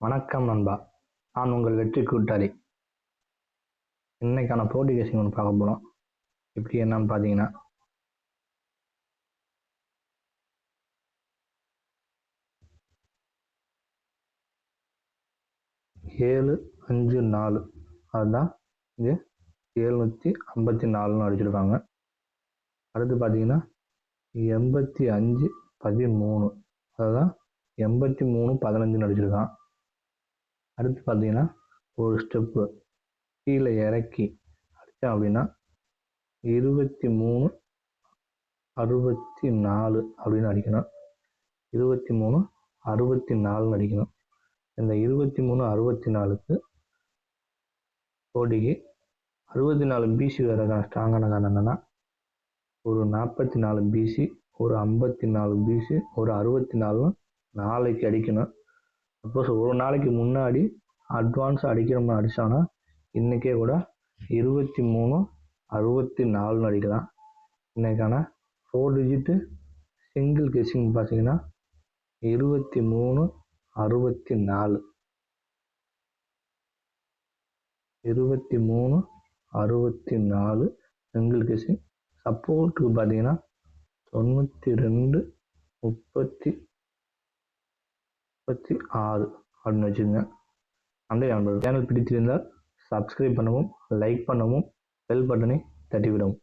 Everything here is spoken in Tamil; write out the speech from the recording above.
வணக்கம் நண்பா. நான் உங்கள் வெற்றி கூட்டாளி. இன்னைக்கான போட்டி கேசிங் ஒன்று பார்க்க போகிறோம். எப்படி என்னன்னு பார்த்தீங்கன்னா, 754 அதுதான் இங்கே 754 அடிச்சிருக்காங்க. அடுத்து பார்த்தீங்கன்னா 8513 அதுதான் 8315 அடிச்சிருக்கான். அடுத்து பார்த்தீங்கன்னா ஒரு ஸ்டெப்பு கீழே இறக்கி அடித்தேன் அப்படின்னா 2364 அப்படின்னு அடிக்கணும். 2364 அடிக்கணும். இந்த 2364க்கு கோடிக்கு 64 பிசி வரதுக்கான ஸ்ட்ராங்கான காரணம் என்னன்னா, ஒரு 44 பிசி, ஒரு 54 பிசி, ஒரு 64 நாளைக்கு அடிக்கணும். சப்போஸ் ஒரு நாளைக்கு முன்னாடி அட்வான்ஸ் அடிக்கிறோம்னு அடிச்சானா இன்னைக்கே கூட 2364 அடிக்கலாம். இன்னைக்கான 4 டிஜிட்டு சிங்கிள் கெஸிங் பார்த்தீங்கன்னா 2364 சிங்கிள் கெஸிங். சப்போர்ட்டுக்கு பார்த்தீங்கன்னா 92 36 அப்படின்னு வச்சுக்கோங்க. அந்த சேனல் பிடித்திருந்தால் சப்ஸ்கிரைப் பண்ணவும், லைக் பண்ணவும், பெல் பட்டனை தட்டிவிடவும்.